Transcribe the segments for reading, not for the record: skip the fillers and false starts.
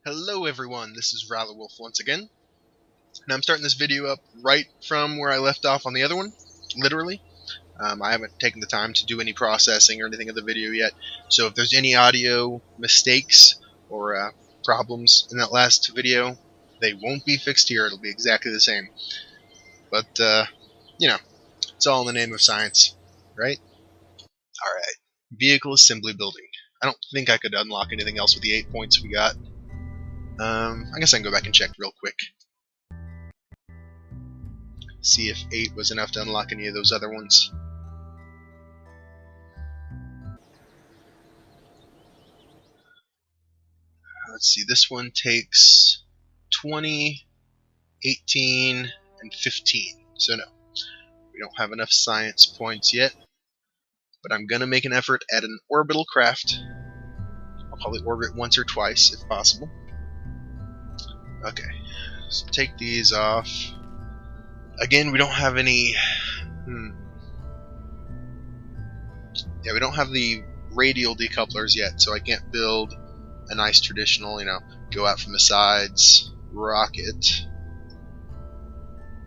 Hello everyone, this is RalorWolf once again, and I'm starting this video up right from where I left off on the other one, literally. I haven't taken the time to do any processing or anything of the video yet, so if there's any audio mistakes or problems in that last video, they won't be fixed here. It'll be exactly the same. But, you know, it's all in the name of science, right? Alright, vehicle assembly building. I don't think I could unlock anything else with the 8 points we got. I guess I can go back and check real quick. See if 8 was enough to unlock any of those other ones. Let's see, this one takes 20, 18, and 15. So no, we don't have enough science points yet. But I'm going to make an effort at an orbital craft. I'll probably orbit once or twice if possible. Okay, so take these off. Again, we don't have any... Yeah, we don't have the radial decouplers yet, so I can't build a nice traditional, go out from the sides rocket.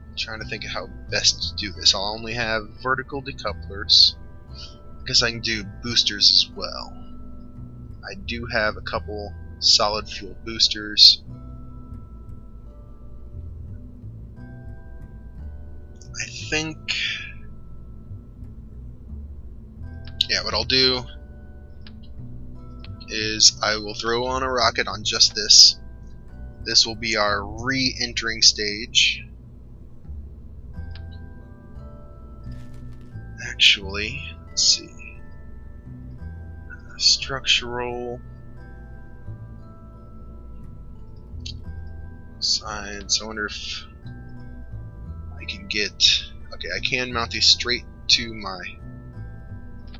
I'm trying to think of how best to do this. I'll only have vertical decouplers. I guess I can do boosters as well. I do have a couple solid fuel boosters. I think, yeah, what I'll do is I will throw on a rocket on just this. This will be our re-entering stage. Actually, let's see. Structural science. I wonder if I can get... Okay, I can mount these straight to my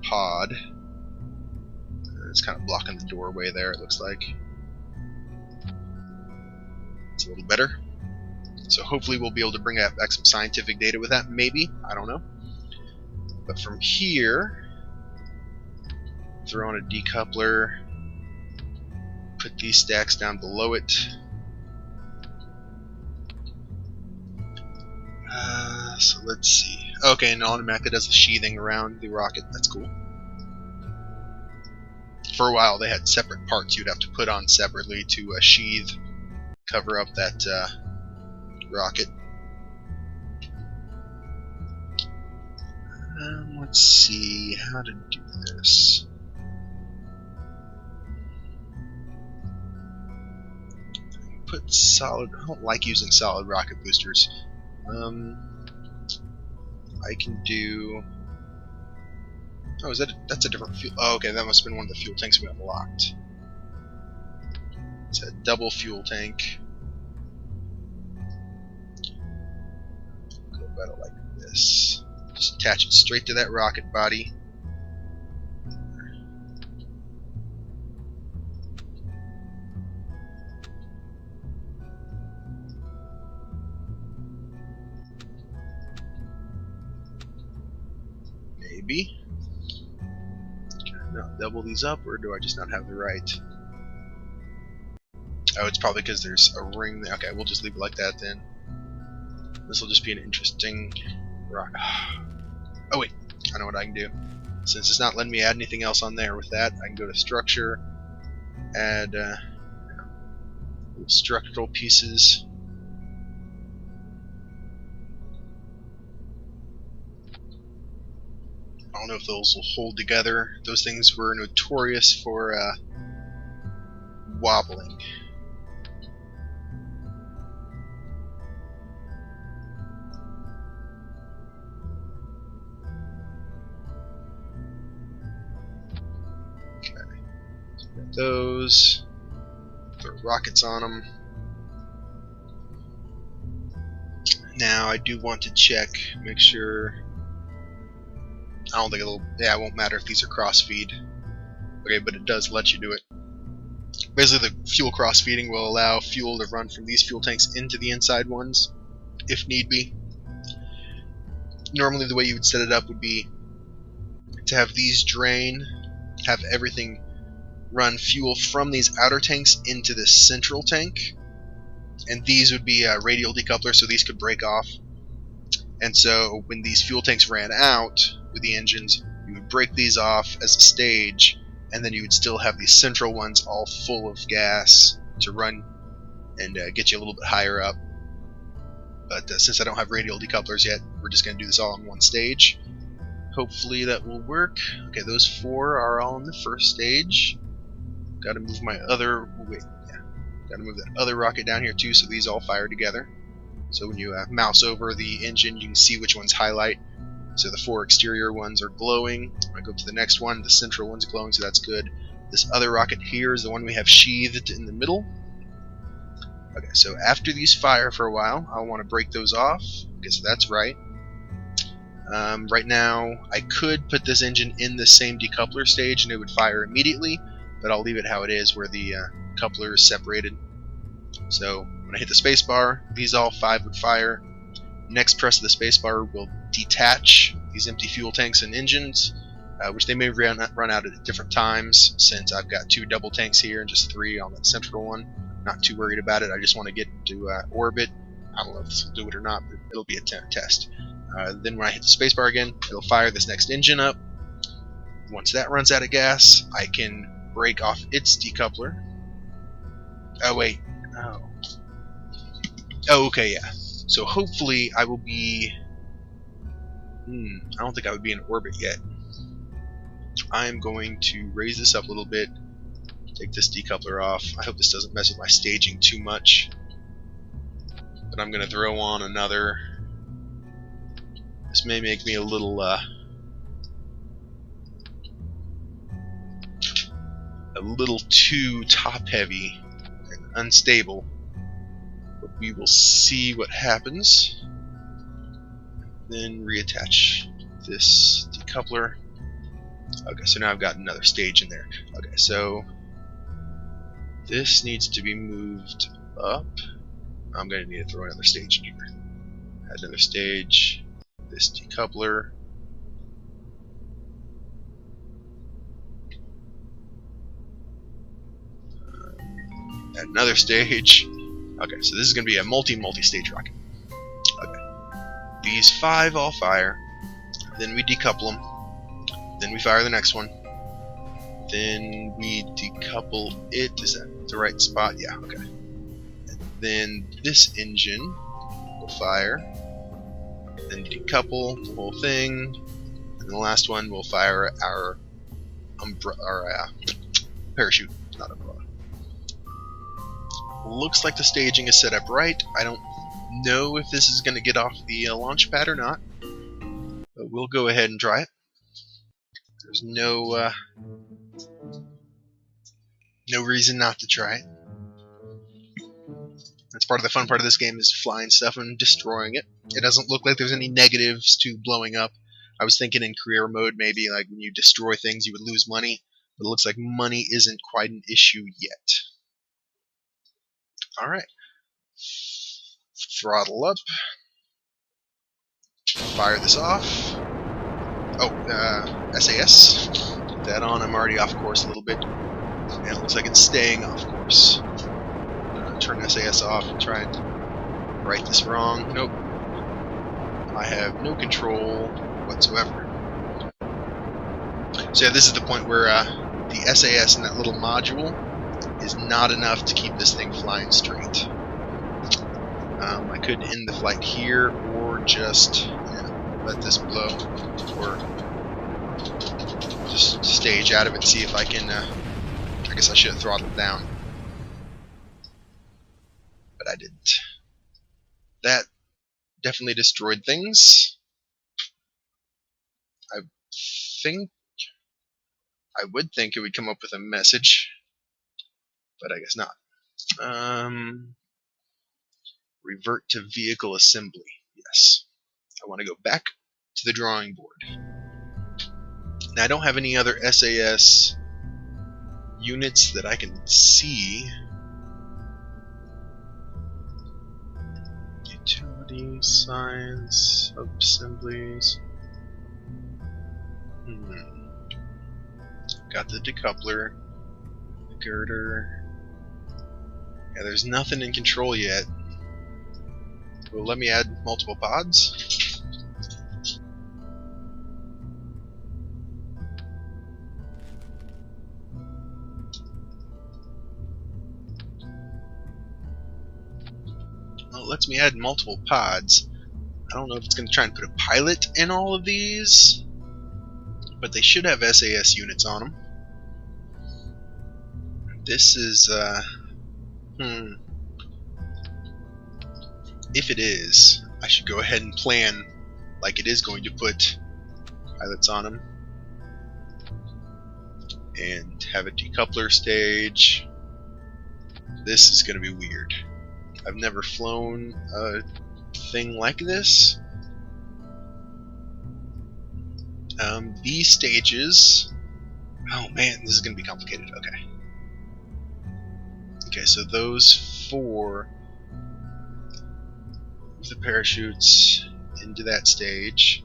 pod. It's kind of blocking the doorway there, it looks like. It's a little better. So hopefully we'll be able to bring back some scientific data with that, maybe. I don't know. But from here, throw on a decoupler, put these stacks down below it. So let's see. Okay, and automatically does the sheathing around the rocket. That's cool. For a while, they had separate parts you'd have to put on separately to sheathe, cover up that rocket. Let's see how to do this. Put solid. I don't like using solid rocket boosters. I can do. Oh, that's a different fuel? Oh, okay, that must have been one of the fuel tanks we unlocked. It's a double fuel tank. Go about it like this. Just attach it straight to that rocket body. Maybe. Can I not double these up, or do I just not have the right? Oh, it's probably because there's a ring there. Okay, we'll just leave it like that then. This will just be an interesting rock. Oh wait, I know what I can do. Since it's not letting me add anything else on there with that, I can go to structure, add little structural pieces. I don't know if those will hold together. Those things were notorious for wobbling. Okay, so we got those. Throw rockets on them. Now I do want to check, make sure. I don't think it won't matter if these are cross-feed. Okay, but it does let you do it. Basically, the fuel cross-feeding will allow fuel to run from these fuel tanks into the inside ones, if need be. Normally, the way you would set it up would be to have these drain, have everything run fuel from these outer tanks into this central tank, and these would be radial decouplers, so these could break off. And so when these fuel tanks ran out with the engines, you would break these off as a stage, and then you would still have these central ones all full of gas to run and get you a little bit higher up. But since I don't have radial decouplers yet, we're just going to do this all in one stage. Hopefully that will work. Okay, those 4 are all in the first stage. Got to move my other... got to move that other rocket down here too, so these all fire together. So when you mouse over the engine, you can see which ones highlight. So the 4 exterior ones are glowing. I go to the next one, the central one's glowing, so that's good. This other rocket here is the one we have sheathed in the middle. Okay, so after these fire for a while, I'll want to break those off. Okay, so that's right. Right now, I could put this engine in the same decoupler stage and it would fire immediately, but I'll leave it how it is, where the coupler is separated. So when I hit the spacebar, these all 5 would fire. Next press of the spacebar will detach these empty fuel tanks and engines, which they may run out at different times, since I've got 2 double tanks here and just 3 on that central one. Not too worried about it. I just want to get to orbit. I don't know if this will do it or not, but it'll be a test. Then when I hit the spacebar again, it'll fire this next engine up. Once that runs out of gas, I can break off its decoupler. Oh wait. Oh, okay, yeah. So hopefully I will be... I don't think I would be in orbit yet. I'm going to raise this up a little bit. Take this decoupler off. I hope this doesn't mess with my staging too much. But I'm going to throw on another. This may make me a little too top-heavy and unstable. But we will see what happens. Then reattach this decoupler. Okay, so now I've got another stage in there. Okay, so this needs to be moved up. I'm going to need to throw another stage in here. Add another stage. This decoupler. Add another stage. Okay, so this is going to be a multi-stage rocket. Okay. These 5 all fire. Then we decouple them. Then we fire the next one. Then we decouple it. Is that the right spot? Yeah, okay. And then this engine will fire. Then decouple the whole thing. And the last one will fire our parachute, not umbrella. Looks like the staging is set up right. I don't know if this is going to get off the launch pad or not, but we'll go ahead and try it. There's no reason not to try it. That's part of the fun part of this game, is flying stuff and destroying it. It doesn't look like there's any negatives to blowing up. I was thinking in career mode, maybe like when you destroy things you would lose money, but it looks like money isn't quite an issue yet. Alright. Throttle up. Fire this off. Oh, SAS. Put that on. I'm already off course a little bit. And it looks like it's staying off course. Turn SAS off and try and right this wrong. Nope. I have no control whatsoever. So yeah, this is the point where the SAS in that little module is not enough to keep this thing flying straight. I could end the flight here, or just let this blow, or just stage out of it and see if I can. I guess I should have throttled down, but I didn't. That definitely destroyed things. I would think it would come up with a message, but I guess not. Revert to vehicle assembly. Yes. I want to go back to the drawing board. Now I don't have any other SAS units that I can see. Utility, science, subassemblies. Got the decoupler. Girder. Yeah, there's nothing in control yet. Well, let me add multiple pods. Well, it lets me add multiple pods. I don't know if it's going to try and put a pilot in all of these, but they should have SAS units on them. This is, if it is, I should go ahead and plan like it is going to put pilots on them. And have a decoupler stage. This is going to be weird. I've never flown a thing like this. These stages... Oh man, this is going to be complicated. Okay. Okay, so those 4 with the parachutes into that stage.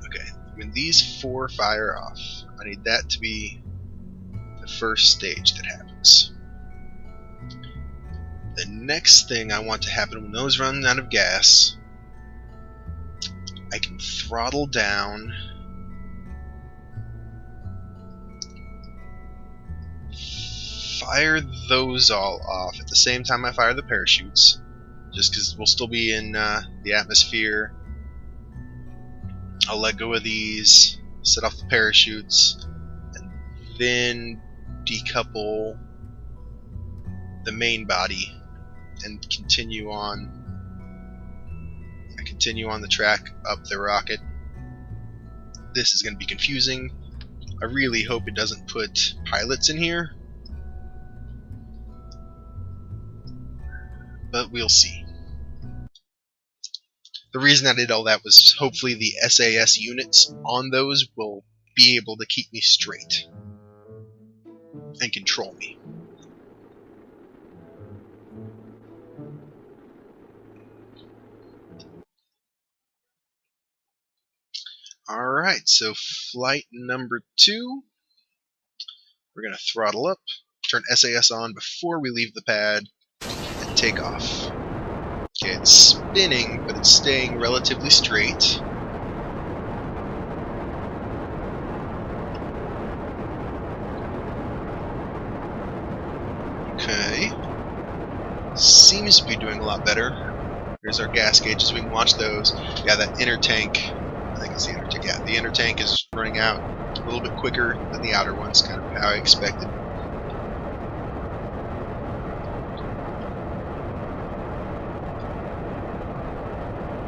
Okay, when these 4 fire off, I need that to be the first stage that happens. The next thing I want to happen when those run out of gas, I can throttle down, fire those all off at the same time I fire the parachutes, just because we'll still be in the atmosphere. I'll let go of these, set off the parachutes, and then decouple the main body and continue on. I continue on the track up the rocket. This is going to be confusing. I really hope it doesn't put pilots in here, but we'll see. The reason I did all that was hopefully the SAS units on those will be able to keep me straight and control me. Alright, so flight number 2, we're going to throttle up, turn SAS on before we leave the pad, and take off. Okay, it's spinning, but it's staying relatively straight. Okay. Seems to be doing a lot better. Here's our gas gauges, we can watch those. Yeah, that inner tank, I think it's the inner tank, yeah, the inner tank is running out a little bit quicker than the outer ones, kind of how I expected.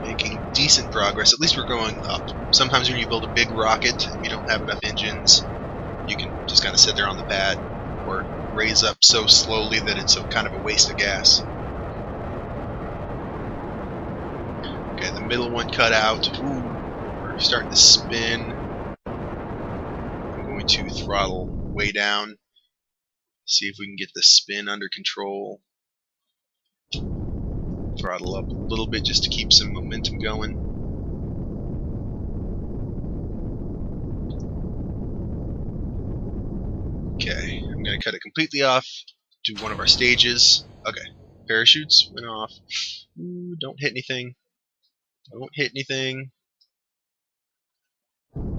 Making decent progress, at least we're going up. Sometimes when you build a big rocket and you don't have enough engines, you can just kind of sit there on the pad or raise up so slowly that it's kind of a waste of gas. Okay, the middle one cut out. Ooh, we're starting to spin. I'm going to throttle way down. See if we can get the spin under control. Throttle up a little bit just to keep some momentum going. Okay, I'm going to cut it completely off. Do one of our stages. Okay, parachutes went off. Ooh, don't hit anything. Don't hit anything.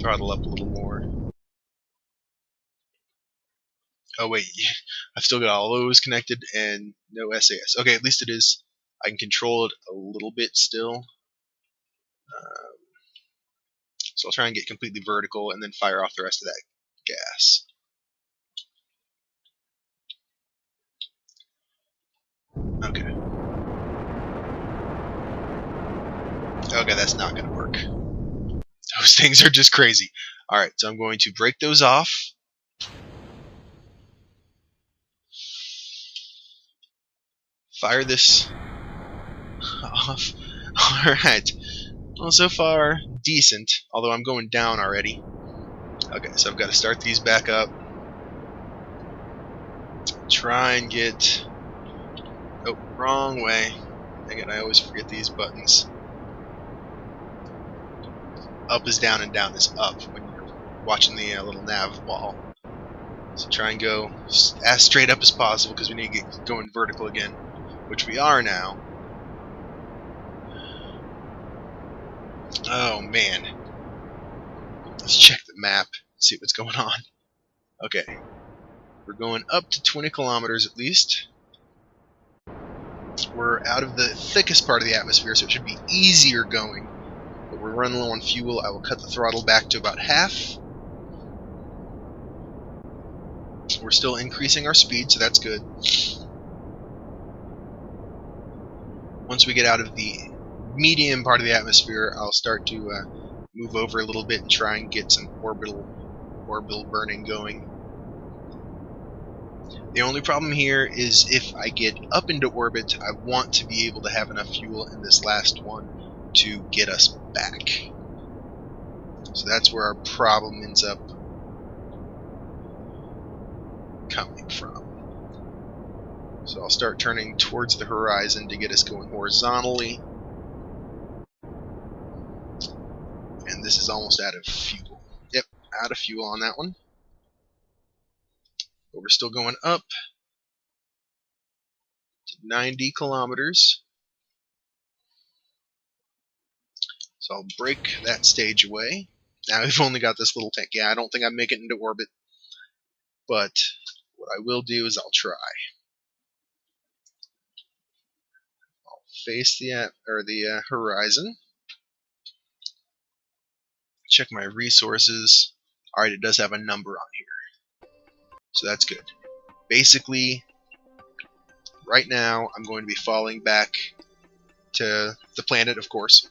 Throttle up a little more. Oh wait, I've still got all those connected and no SAS. Okay, at least it is. I can control it a little bit still. So I'll try and get completely vertical and then fire off the rest of that gas. Okay. Okay, that's not going to work. Those things are just crazy. Alright, so I'm going to break those off. Fire this off. Alright. Well, so far, decent. Although I'm going down already. Okay, so I've got to start these back up. Try and get... Oh, wrong way. Again, I always forget these buttons. Up is down and down is up when you're watching the little nav ball. So try and go as straight up as possible because we need to get going vertical again, which we are now. Oh man. Let's check the map, see what's going on. Okay. We're going up to 20 kilometers at least. We're out of the thickest part of the atmosphere, so it should be easier going. But we're running low on fuel. I will cut the throttle back to about half. We're still increasing our speed, so that's good. Once we get out of the medium part of the atmosphere, I'll start to move over a little bit and try and get some orbital burning going. The only problem here is if I get up into orbit, I want to be able to have enough fuel in this last one to get us back. So that's where our problem ends up coming from. So I'll start turning towards the horizon to get us going horizontally. And this is almost out of fuel. Yep, out of fuel on that one. But we're still going up to 90 kilometers. So I'll break that stage away. Now we've only got this little tank. Yeah, I don't think I'd make it into orbit. But what I will do is I'll try. I'll face the horizon. Check my resources. Alright, it does have a number on here. So that's good. Basically, right now I'm going to be falling back to the planet, of course.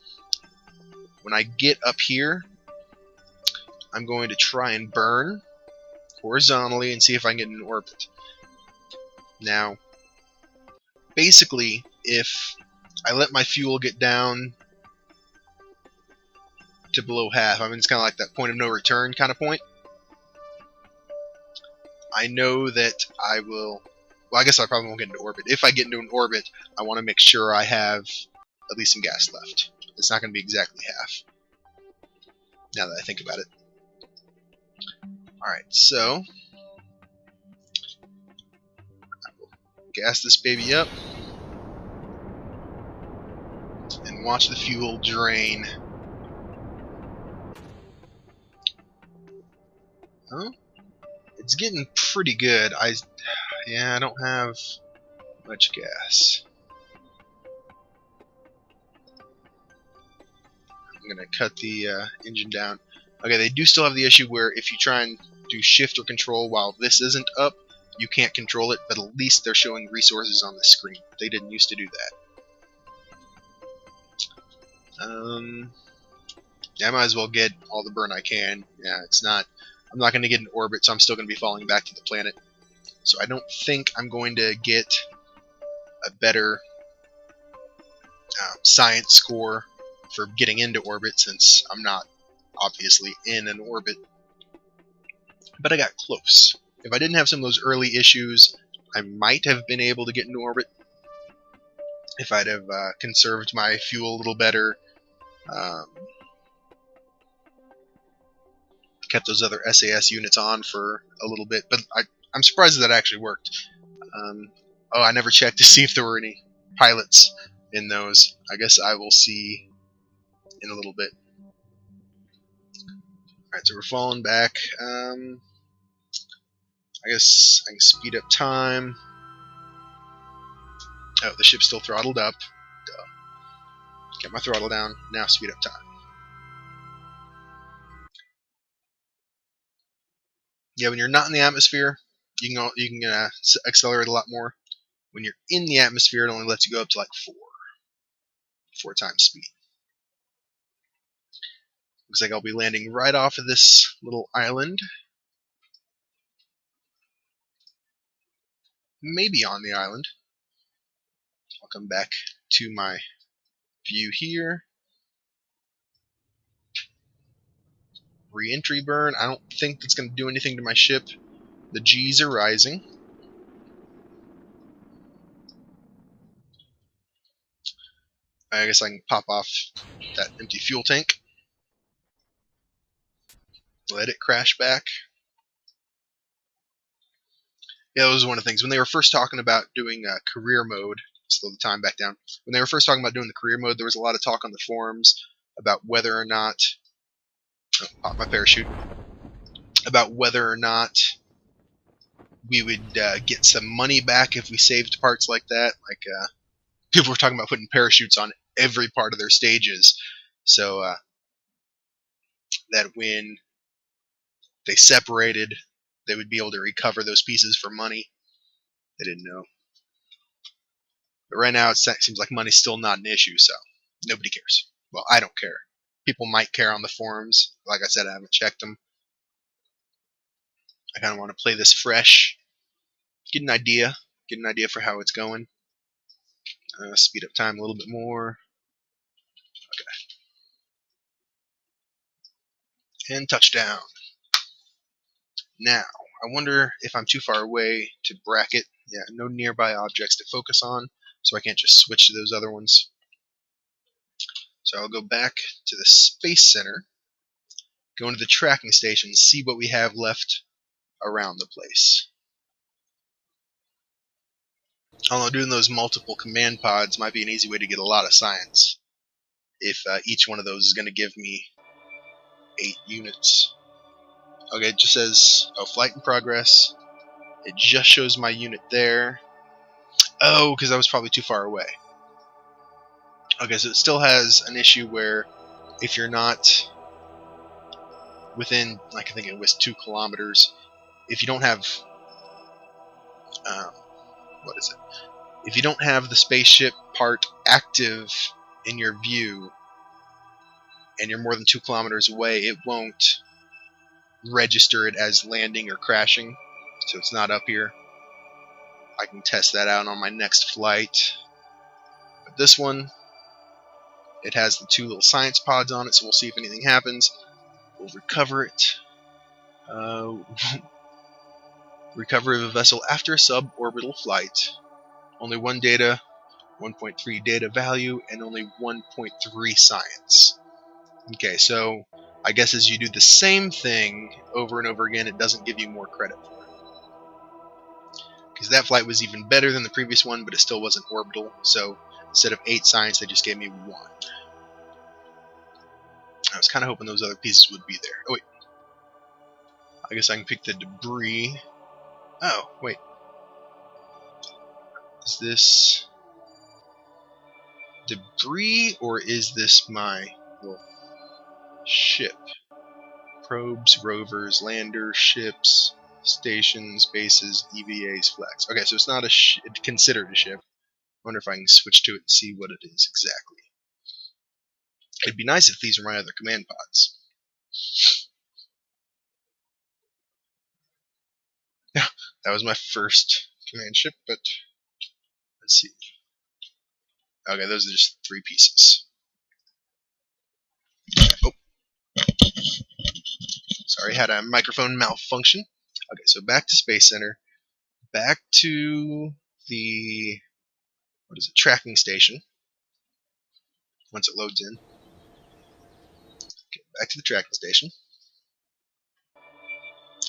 When I get up here, I'm going to try and burn horizontally and see if I can get in orbit. Now, basically, if I let my fuel get down to below half, I mean, it's kind of like that point of no return kind of point, I know that I will, well, I guess I probably won't get into orbit. If I get into an orbit, I want to make sure I have at least some gas left. It's not going to be exactly half, now that I think about it. Alright, so I will gas this baby up and watch the fuel drain. Huh? It's getting pretty good. Yeah, I don't have much gas. I'm gonna cut the engine down. Okay, they do still have the issue where if you try and do shift or control while this isn't up, you can't control it, but at least they're showing resources on the screen. They didn't used to do that. Yeah, I might as well get all the burn I can. Yeah, I'm not going to get in orbit, so I'm still going to be falling back to the planet. So I don't think I'm going to get a better science score for getting into orbit, since I'm not obviously in an orbit. But I got close. If I didn't have some of those early issues, I might have been able to get into orbit. If I'd have conserved my fuel a little better, kept those other SAS units on for a little bit. But I'm surprised that actually worked. Oh, I never checked to see if there were any pilots in those. I guess I will see in a little bit. Alright, so we're falling back. I guess I can speed up time. Oh, the ship's still throttled up. Duh. Get my throttle down. Now speed up time. Yeah, when you're not in the atmosphere, you can accelerate a lot more. When you're in the atmosphere, it only lets you go up to like 4 times speed. Looks like I'll be landing right off of this little island. Maybe on the island. I'll come back to my view here. Re-entry burn. I don't think that's going to do anything to my ship. The G's are rising. I guess I can pop off that empty fuel tank. let it crash back. Yeah, that was one of the things. When they were first talking about doing career mode, slow the time back down. When they were first talking about doing the career mode, there was a lot of talk on the forums about whether or not, pop my parachute, about whether or not we would get some money back if we saved parts like that. Like, people were talking about putting parachutes on every part of their stages, so that when they separated, they would be able to recover those pieces for money. They didn't know. But right now, it seems like money's still not an issue, so nobody cares. Well, I don't care. People might care on the forums. Like I said, I haven't checked them. I kind of want to play this fresh, get an idea for how it's going. Speed up time a little bit more. Okay. And touchdown. Now, I wonder if I'm too far away to bracket. Yeah, no nearby objects to focus on, so I can't just switch to those other ones. So I'll go back to the Space Center, go into the tracking station, see what we have left around the place. Although doing those multiple command pods might be an easy way to get a lot of science, if each one of those is going to give me 8 units. Okay, it just says, oh, flight in progress. It just shows my unit there. Oh, because I was probably too far away. Okay, so it still has an issue where if you're not within, like I think it was 2 kilometers, if you don't have, what is it? If you don't have the spaceship part active in your view, and you're more than 2 kilometers away, it won't register it as landing or crashing, so it's not up here. I can test that out on my next flight. But this one, it has the 2 little science pods on it, so we'll see if anything happens. We'll recover it. Recovery of a vessel after a suborbital flight. Only 1 data, 1.3 data value, and only 1.3 science. Okay, so I guess as you do the same thing over and over again, it doesn't give you more credit for it. Because that flight was even better than the previous one, but it still wasn't orbital, so instead of 8 science, they just gave me 1. I was kind of hoping those other pieces would be there. Oh, wait. I guess I can pick the debris. Oh, wait. Is this debris, or is this my little ship? Probes, rovers, landers, ships, stations, bases, EVAs, flags. Okay, so it's not it's considered a ship. I wonder if I can switch to it and see what it is exactly. It'd be nice if these were my other command pods. Yeah, that was my first command ship, but let's see. Okay, those are just 3 pieces. Oh. Sorry, had a microphone malfunction. Okay, so back to Space Center. Back to the, what is it, tracking station. Once it loads in. Okay, back to the tracking station.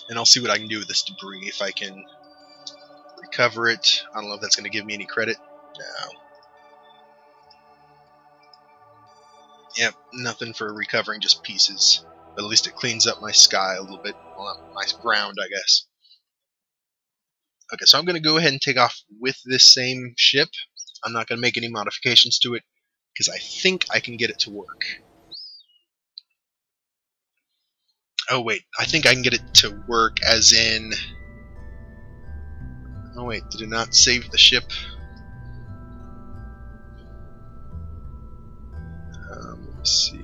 And I'll see what I can do with this debris, if I can recover it. I don't know if that's going to give me any credit. No. Yep, nothing for recovering, just pieces. But at least it cleans up my sky a little bit. Well, not my ground, I guess. Okay, so I'm going to go ahead and take off with this same ship. I'm not going to make any modifications to it, because I think I can get it to work. Oh wait, I think I can get it to work as in... Oh wait, did it not save the ship? Let me see.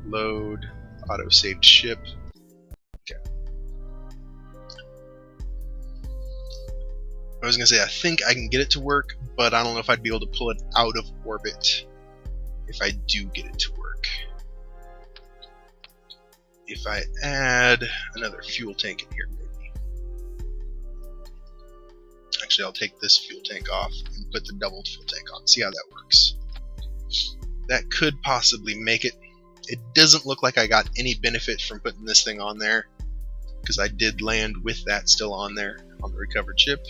Load, auto-saved ship. Okay. I was going to say, I think I can get it to work, but I don't know if I'd be able to pull it out of orbit if I do get it to work. If I add another fuel tank in here, maybe. Actually, I'll take this fuel tank off and put the double fuel tank on. See how that works. That could possibly make it. It doesn't look like I got any benefit from putting this thing on there. because I did land with that still on there on the recovered ship.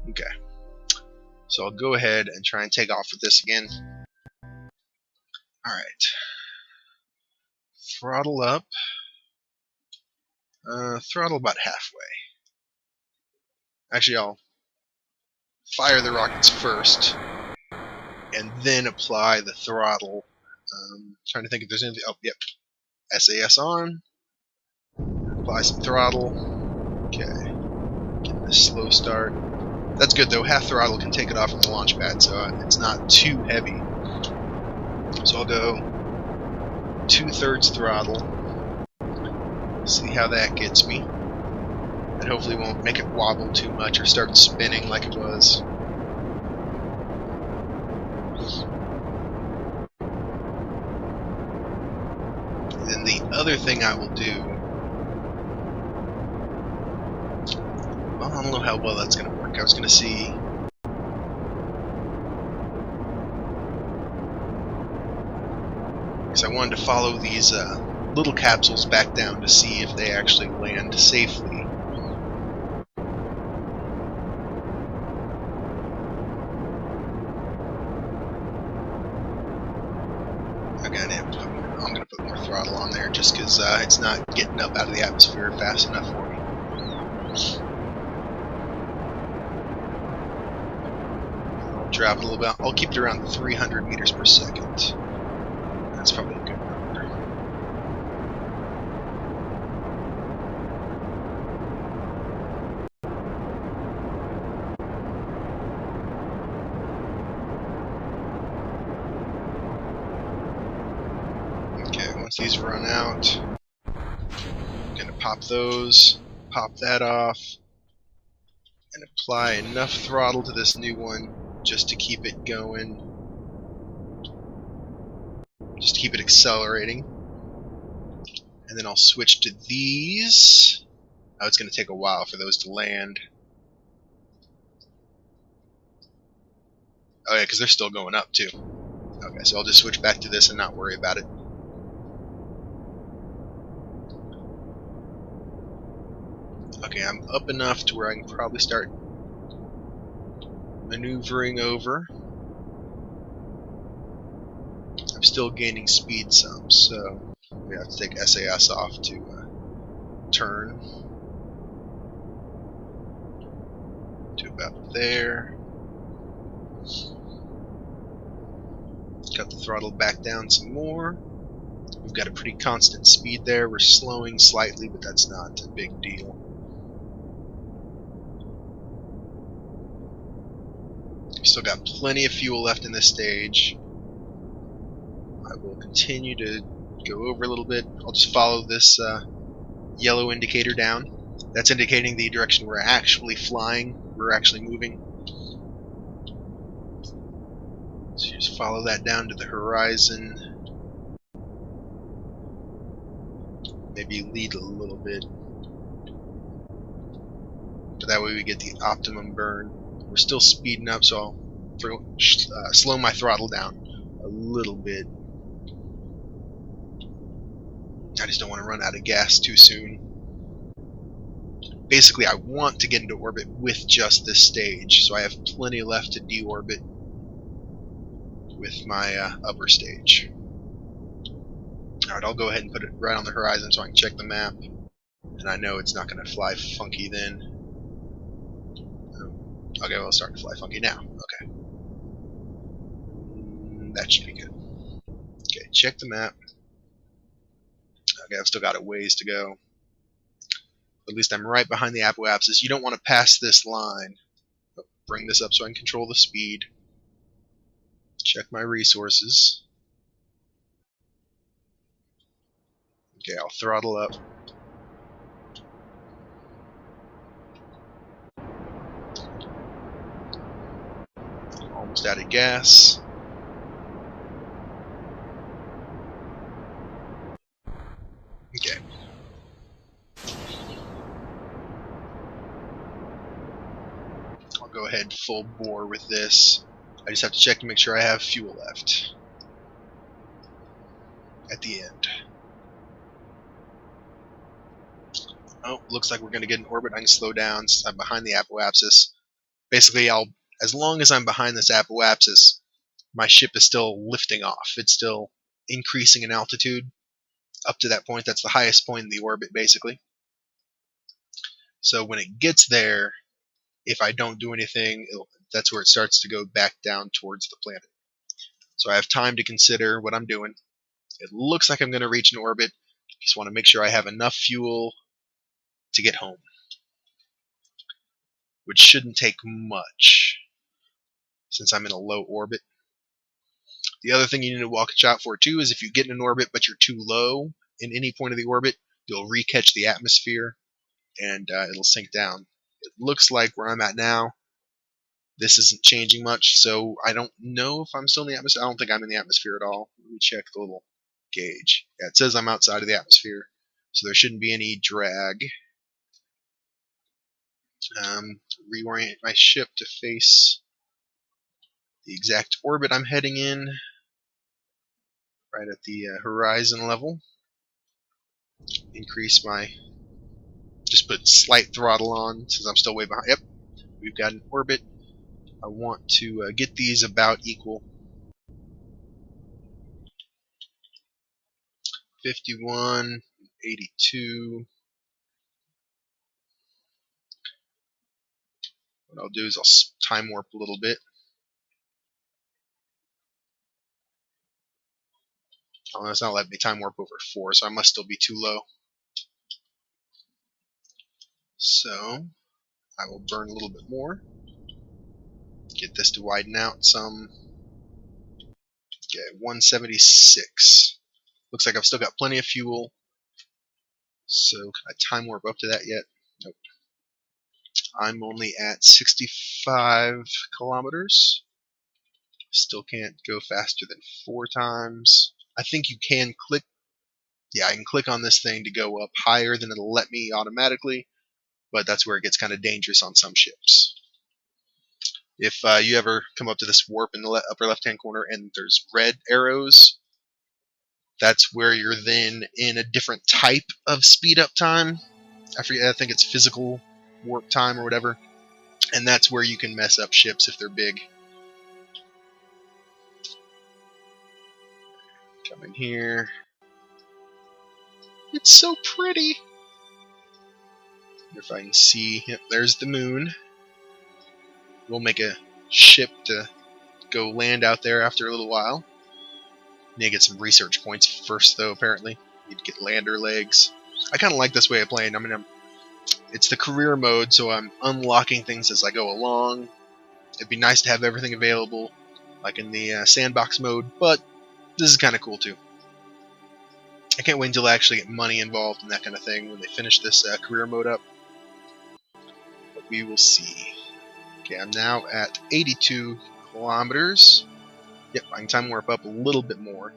Okay, so I'll go ahead and try and take off with this again. Alright, throttle up, throttle about halfway. Actually, I'll fire the rockets first and then apply the throttle. Trying to think if there's anything. Oh, yep. SAS on. Apply some throttle. Okay. Get this slow start. That's good though. Half throttle can take it off from the launch pad, so it's not too heavy. So I'll go 2/3 throttle. See how that gets me. That hopefully won't make it wobble too much or start spinning like it was. Then the other thing I will do, well, I don't know how well that's going to work. I was going to see, because I wanted to follow these little capsules back down to see if they actually land safely. Again, I'm going to put more throttle on there just because it's not getting up out of the atmosphere fast enough for me. I'll drop it a little bit. I'll keep it around 300 meters per second. That's probably a good number. Once these run out, I'm going to pop those, pop that off, and apply enough throttle to this new one just to keep it going, just to keep it accelerating. And then I'll switch to these. Oh, it's going to take a while for those to land. Oh yeah, because they're still going up too. Okay, so I'll just switch back to this and not worry about it. Okay, I'm up enough to where I can probably start maneuvering over. I'm still gaining speed some, so we have to take SAS off to turn to about there. Got the throttle back down some more. We've got a pretty constant speed there. We're slowing slightly, but that's not a big deal. Still got plenty of fuel left in this stage. I will continue to go over a little bit. I'll just follow this yellow indicator down. That's indicating the direction we're actually flying. We're actually moving. So you just follow that down to the horizon. Maybe lead a little bit. But that way we get the optimum burn. We're still speeding up, so I'll slow my throttle down a little bit. I just don't want to run out of gas too soon. Basically, I want to get into orbit with just this stage, so I have plenty left to deorbit with my upper stage. Alright, I'll go ahead and put it right on the horizon so I can check the map. And I know it's not going to fly funky then. Okay, well, it's starting to fly funky now. Okay. That should be good. Okay, check the map. Okay, I've still got a ways to go. At least I'm right behind the apoapsis. You don't want to pass this line. Bring this up so I can control the speed. Check my resources. Okay, I'll throttle up. Almost out of gas. Okay. I'll go ahead full bore with this. I just have to check to make sure I have fuel left. at the end. Oh, looks like we're going to get an orbit. I can slow down since I'm behind the apoapsis. Basically, as long as I'm behind this apoapsis, my ship is still lifting off. It's still increasing in altitude up to that point. That's the highest point in the orbit, basically. So when it gets there, if I don't do anything, that's where it starts to go back down towards the planet. So I have time to consider what I'm doing. It looks like I'm going to reach an orbit. Just want to make sure I have enough fuel to get home, which shouldn't take much since I'm in a low orbit. The other thing you need to watch out for too is if you get in an orbit but you're too low in any point of the orbit, you'll re-catch the atmosphere and it'll sink down. It looks like where I'm at now, this isn't changing much, so I don't know if I'm still in the atmosphere. I don't think I'm in the atmosphere at all. Let me check the little gauge. Yeah, it says I'm outside of the atmosphere, so there shouldn't be any drag. Reorient my ship to face the exact orbit I'm heading in, right at the horizon level. Increase my, just put slight throttle on since I'm still way behind. Yep, we've got an orbit. I want to get these about equal. 51, 82. What I'll do is I'll time warp a little bit. Oh, it's not letting me time warp over 4, so I must still be too low. So I will burn a little bit more. Get this to widen out some. Okay, 176. Looks like I've still got plenty of fuel. So can I time warp up to that yet? Nope. I'm only at 65 kilometers. Still can't go faster than 4 times. I think you can click. Yeah, I can click on this thing to go up higher than it'll let me automatically, but that's where it gets kind of dangerous on some ships. If you ever come up to this warp in the upper left-hand corner and there's red arrows, that's where you're then in a different type of speed up time. I forget, I think it's physical warp time or whatever, and that's where you can mess up ships if they're big. Come in here. It's so pretty. If I can see, yep, there's the moon. We'll make a ship to go land out there after a little while. Need to get some research points first, though, apparently. Need to get lander legs. I kind of like this way of playing. I mean, it's the career mode, so I'm unlocking things as I go along. It'd be nice to have everything available, like in the sandbox mode, but this is kind of cool, too. I can't wait until I actually get money involved and that kind of thing when they finish this career mode up. But we will see. Okay, I'm now at 82 kilometers. Yep, I can time warp up a little bit more.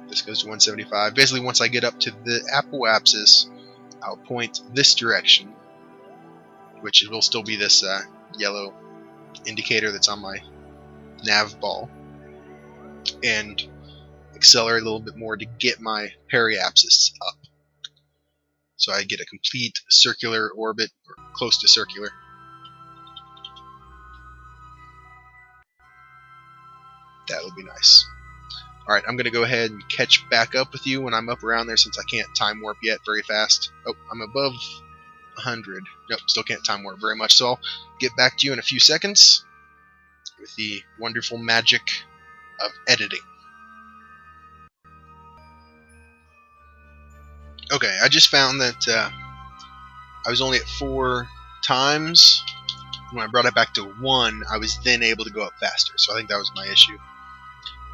This goes to 175. Basically, once I get up to the apoapsis, I'll point this direction, which will still be this yellow indicator that's on my nav ball, and accelerate a little bit more to get my periapsis up. So I get a complete circular orbit, or close to circular. That'll be nice. Alright, I'm going to go ahead and catch back up with you when I'm up around there since I can't time warp yet very fast. Oh, I'm above 100. Nope, still can't time warp very much, so I'll get back to you in a few seconds with the wonderful magic of editing. Okay, I just found that I was only at 4 times. When I brought it back to 1, I was then able to go up faster, so I think that was my issue.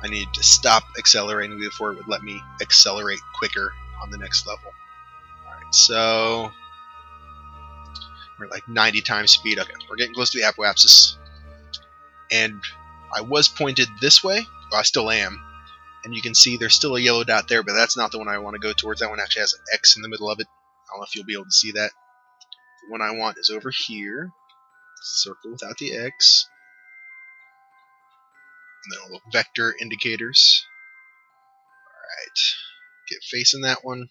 I needed to stop accelerating before it would let me accelerate quicker on the next level. Alright, so we're at like 90 times speed. Okay, we're getting close to the apoapsis. And I was pointed this way. Well, I still am. And you can see there's still a yellow dot there, but that's not the one I want to go towards. That one actually has an X in the middle of it. I don't know if you'll be able to see that. The one I want is over here. Circle without the X. And then little vector indicators. Alright, get facing that one.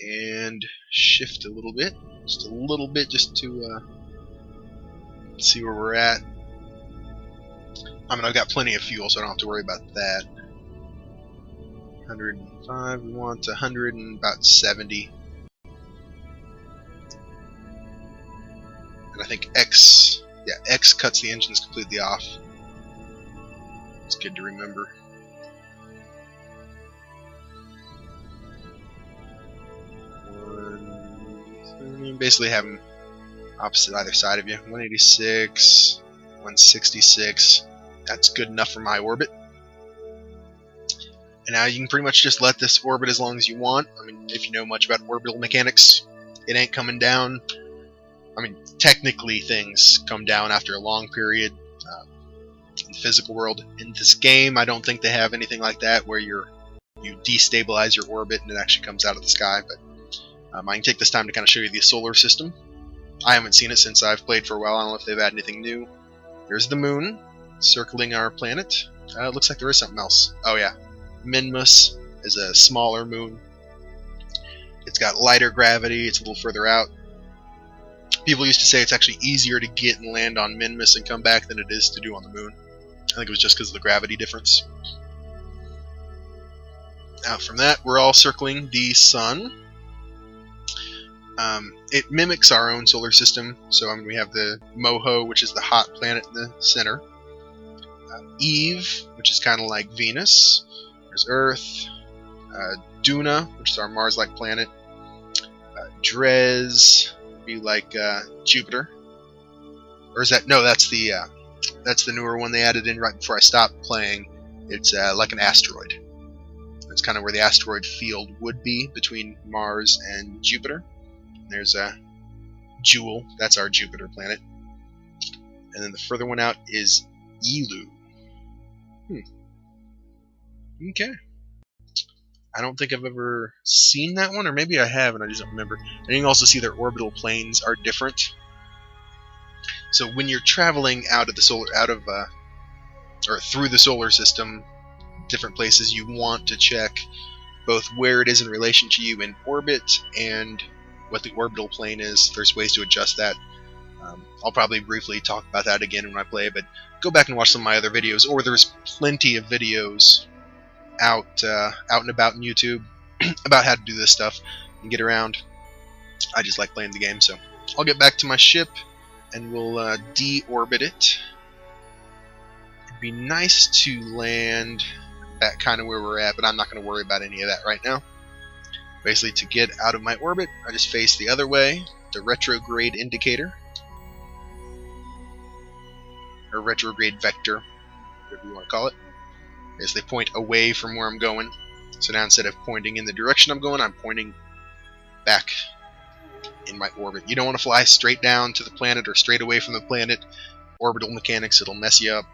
And shift a little bit. Just a little bit just to see where we're at. I mean, I've got plenty of fuel, so I don't have to worry about that. 105, we want 100 and about 70. And I think X cuts the engines completely off. It's good to remember. You basically have them opposite either side of you. 186, 166. That's good enough for my orbit. And now you can pretty much just let this orbit as long as you want. I mean, if you know much about orbital mechanics, it ain't coming down. I mean, technically things come down after a long period in the physical world. In this game, I don't think they have anything like that where you destabilize your orbit and it actually comes out of the sky. But I can take this time to kind of show you the solar system. I haven't seen it since I've played for a while. I don't know if they've added anything new. There's the moon circling our planet. It looks like there is something else. Oh yeah, Minmus is a smaller moon. It's got lighter gravity. It's a little further out. People used to say it's actually easier to get and land on Minmus and come back than it is to do on the moon. I think it was just because of the gravity difference. Now from that, we're all circling the sun. It mimics our own solar system. So I mean, we have the Moho, which is the hot planet in the center. Eve, which is kind of like Venus. There's Earth. Duna, which is our Mars-like planet. Dres would be like Jupiter. Or is that? No, that's the newer one they added in right before I stopped playing. It's like an asteroid. That's kind of where the asteroid field would be between Mars and Jupiter. There's Jewel, that's our Jupiter planet. And then the further one out is Elu. Okay. I don't think I've ever seen that one, or maybe I have and I just don't remember. And you can also see their orbital planes are different. So when you're traveling out of the or through the solar system, different places, you want to check both where it is in relation to you in orbit and what the orbital plane is. There's ways to adjust that. I'll probably briefly talk about that again when I play, but go back and watch some of my other videos, or there's plenty of videos out and about in YouTube about how to do this stuff and get around. I just like playing the game, so I'll get back to my ship and we'll de-orbit it. It'd be nice to land back kind of where we're at, but I'm not going to worry about any of that right now. Basically, to get out of my orbit, I just face the other way, the retrograde indicator, or retrograde vector, whatever you want to call it. Basically point away from where I'm going. So now instead of pointing in the direction I'm going, I'm pointing back in my orbit. You don't want to fly straight down to the planet or straight away from the planet. Orbital mechanics, it'll mess you up.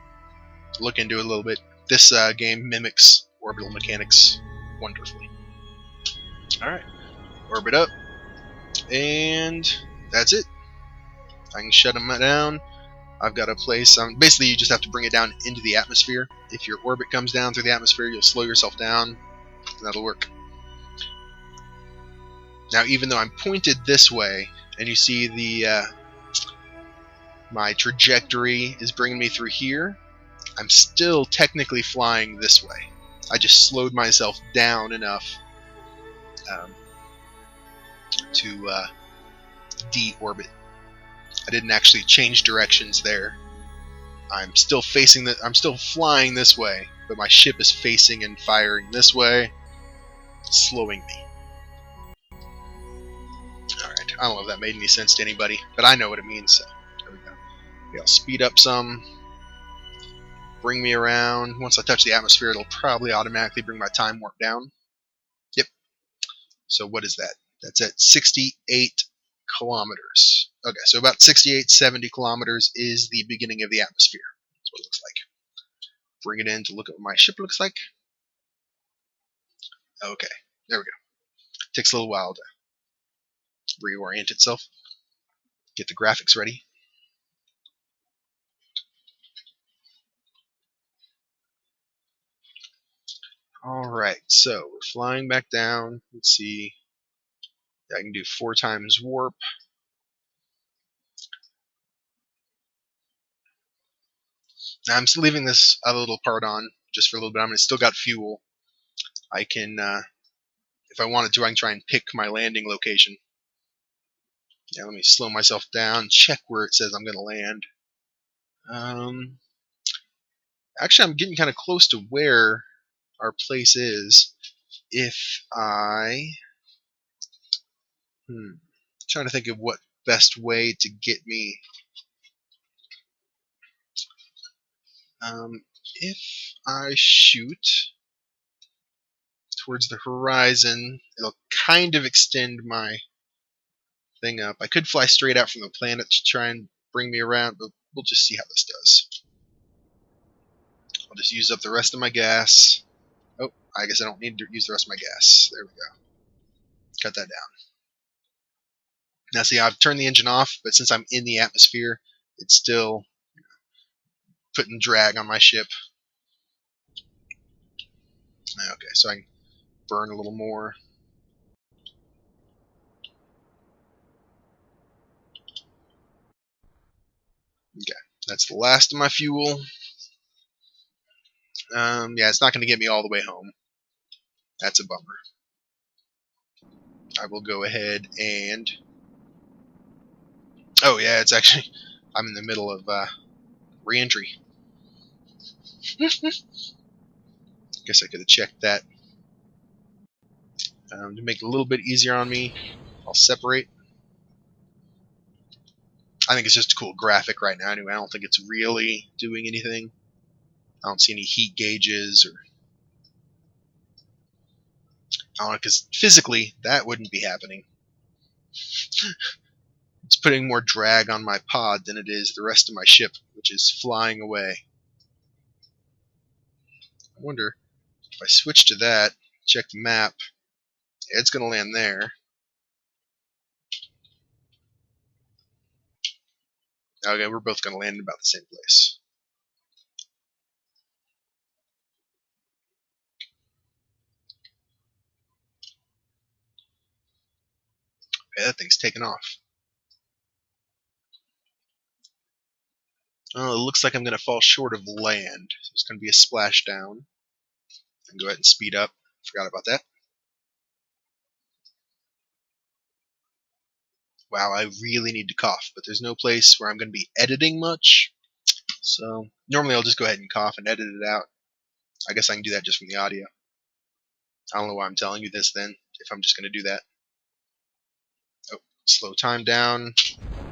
Look into it a little bit. This game mimics orbital mechanics wonderfully. Alright, orbit up, and that's it. I can shut them down. I've got a place, basically you just have to bring it down into the atmosphere. If your orbit comes down through the atmosphere, you'll slow yourself down, and that'll work. Now even though I'm pointed this way, and you see the my trajectory is bringing me through here, I'm still technically flying this way. I just slowed myself down enough to de-orbit. I didn't actually change directions there. I'm still flying this way, but my ship is facing and firing this way, slowing me. Alright, I don't know if that made any sense to anybody, but I know what it means, so there we go. Okay, I'll speed up some, bring me around. Once I touch the atmosphere, it'll probably automatically bring my time warp down. Yep. So what is that? That's at 68 kilometers. Okay, so about 68, 70 kilometers is the beginning of the atmosphere. That's what it looks like. Bring it in to look at what my ship looks like. Okay, there we go. Takes a little while to reorient itself. Get the graphics ready. Alright, so we're flying back down. Let's see. I can do 4 times warp. Now I'm still leaving this other little part on just for a little bit. It's still got fuel. I can, if I wanted to, I can try and pick my landing location. Yeah, let me slow myself down, check where it says I'm going to land. Actually, I'm getting kind of close to where our place is. If I... trying to think of what best way to get me... if I shoot towards the horizon, it'll kind of extend my thing up. I could fly straight out from the planet to try and bring me around, but we'll just see how this does. I'll just use up the rest of my gas. Oh, I guess I don't need to use the rest of my gas. There we go. Cut that down. Now see, I've turned the engine off, but since I'm in the atmosphere, it's still putting drag on my ship. Okay, so I can burn a little more. Okay, that's the last of my fuel. Yeah, it's not going to get me all the way home. That's a bummer. I will go ahead and... Oh yeah, it's actually... I'm in the middle of re-entry. Guess I could have checked that. To make it a little bit easier on me, I'll separate. I think it's just a cool graphic right now anyway. I don't think it's really doing anything. I don't see any heat gauges or... I don't know, because physically, that wouldn't be happening. It's putting more drag on my pod than it is the rest of my ship, which is flying away. I wonder if I switch to that, check the map, it's going to land there. Okay, we're both going to land in about the same place. Okay, that thing's taking off. Oh, it looks like I'm going to fall short of land. So it's going to be a splashdown. And go ahead and speed up. Forgot about that. Wow, I really need to cough, but there's no place where I'm going to be editing much. So normally I'll just go ahead and cough and edit it out. I guess I can do that just from the audio. I don't know why I'm telling you this then, if I'm just going to do that. Oh, slow time down.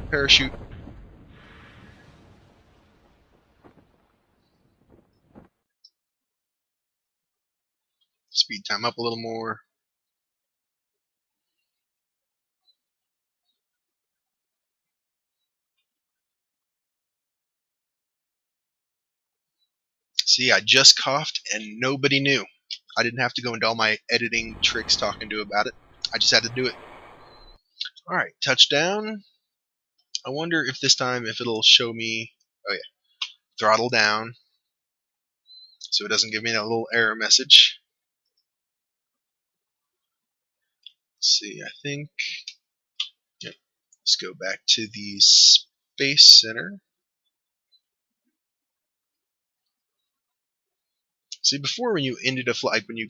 Parachute. Speed time up a little more. See, I just coughed and nobody knew. I didn't have to go into all my editing tricks talking to about it. I just had to do it. Alright, touchdown. I wonder if this time if it'll show me... Oh yeah. Throttle down. So it doesn't give me that little error message. Let's see, I think... Yep. Let's go back to the Space Center. See, before when you ended a flight, when you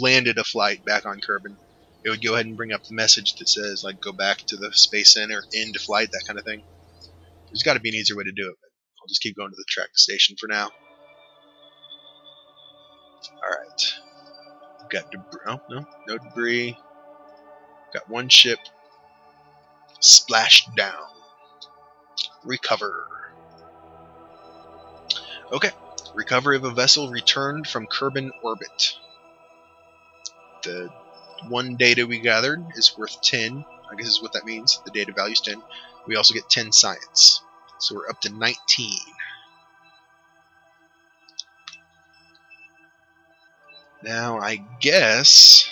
landed a flight back on Kerbin, it would go ahead and bring up the message that says, like, go back to the Space Center, end flight, that kind of thing. There's got to be an easier way to do it, but I'll just keep going to the track station for now. Alright. We've got debris. Oh, no debris. Got one ship. Splash down. Recover. Okay. Recovery of a vessel returned from Kerbin orbit. The one data we gathered is worth 10. I guess is what that means. The data value is 10. We also get 10 science. So we're up to 19. Now, I guess...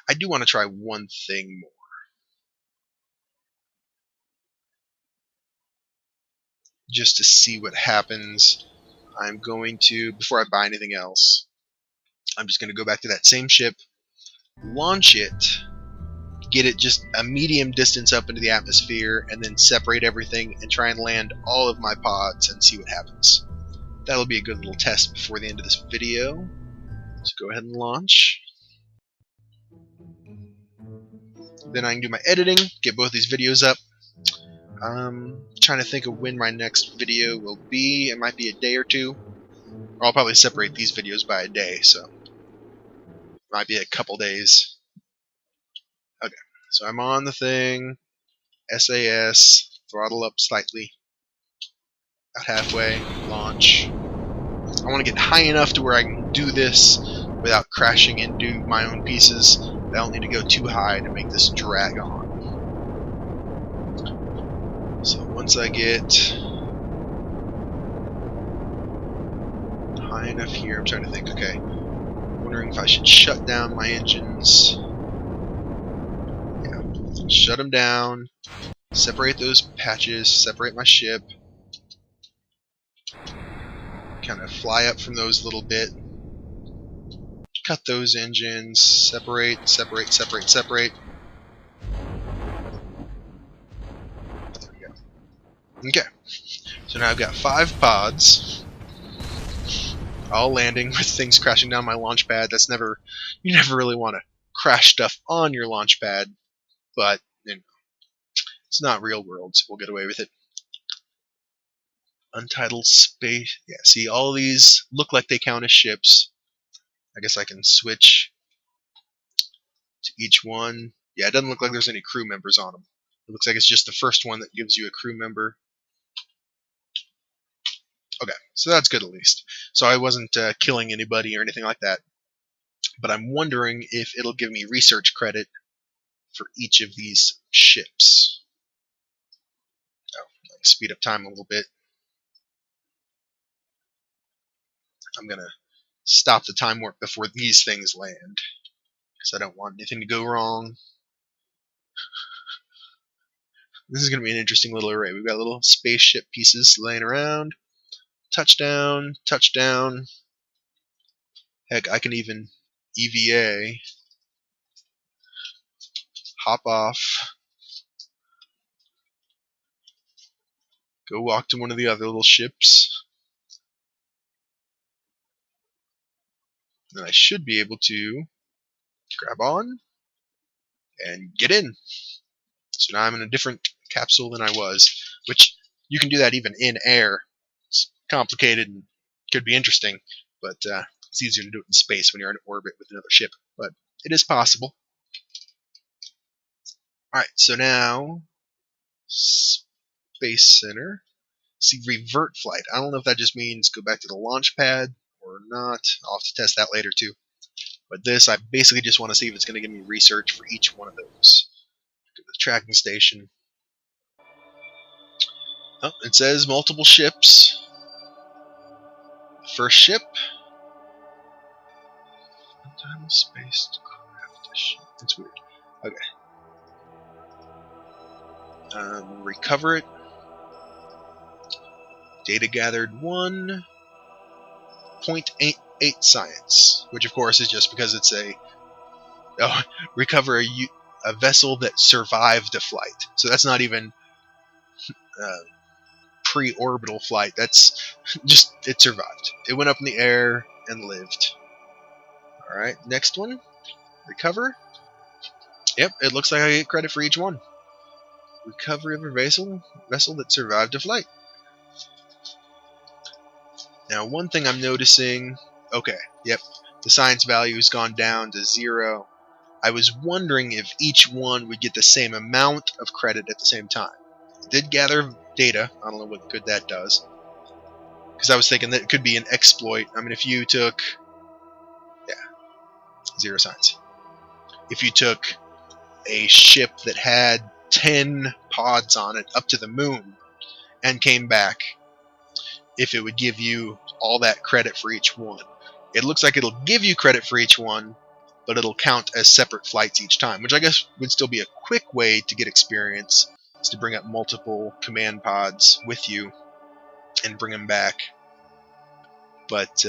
I do want to try one thing more. Just to see what happens. I'm going to, before I buy anything else, I'm just going to go back to that same ship, launch it, get it just a medium distance up into the atmosphere, and then separate everything and try and land all of my pods and see what happens. That'll be a good little test before the end of this video. So go ahead and launch. Then I can do my editing, get both these videos up. Trying to think of when my next video will be. It might be a day or two. Or I'll probably separate these videos by a day, so it might be a couple days. Okay, so I'm on the thing. SAS, throttle up slightly. About halfway, launch. I want to get high enough to where I can do this without crashing into my own pieces. I don't need to go too high to make this drag on. So once I get high enough here, I'm trying to think, okay, I'm wondering if I should shut down my engines. Yeah, shut them down, separate those patches, separate my ship, kind of fly up from those a little bit, cut those engines, separate. There we go. Okay, so now I've got 5 pods, all landing with things crashing down my launch pad. That's never, you never really want to crash stuff on your launch pad, but you know, it's not real world, so we'll get away with it. Untitled space. Yeah, see, all these look like they count as ships. I guess I can switch to each one. Yeah, it doesn't look like there's any crew members on them. It looks like it's just the first one that gives you a crew member. Okay, so that's good at least. So I wasn't killing anybody or anything like that. But I'm wondering if it'll give me research credit for each of these ships. Oh, like speed up time a little bit. I'm going to stop the time warp before these things land, because I don't want anything to go wrong. This is going to be an interesting little array. We've got little spaceship pieces laying around. Touchdown, touchdown. Heck, I can even EVA. Hop off. Go walk to one of the other little ships. Then I should be able to grab on and get in. So now I'm in a different capsule than I was, which you can do that even in air. It's complicated and could be interesting, but it's easier to do it in space when you're in orbit with another ship, but it is possible. Alright, so now Space Center. See, revert flight. I don't know if that just means go back to the launch pad or not. I'll have to test that later too. But this, I basically just want to see if it's going to give me research for each one of those. Go to the tracking station. Oh, it says multiple ships. First ship. Untitled spacecraft. That's weird. Okay. Recover it. Data gathered 1.88 science, which of course is just because it's recover a vessel that survived a flight. So that's not even pre-orbital flight. That's just it survived. It went up in the air and lived. All right, next one. Recover. Yep, it looks like I get credit for each one. Recovery of a vessel that survived a flight. Now, one thing I'm noticing, okay, yep, the science value has gone down to 0. I was wondering if each one would get the same amount of credit at the same time. It did gather data. I don't know what good that does, because I was thinking that it could be an exploit. I mean, if you took, 0 science. If you took a ship that had 10 pods on it up to the moon and came back, if it would give you all that credit for each one. It looks like it'll give you credit for each one, but it'll count as separate flights each time, which I guess would still be a quick way to get experience, is to bring up multiple command pods with you and bring them back. but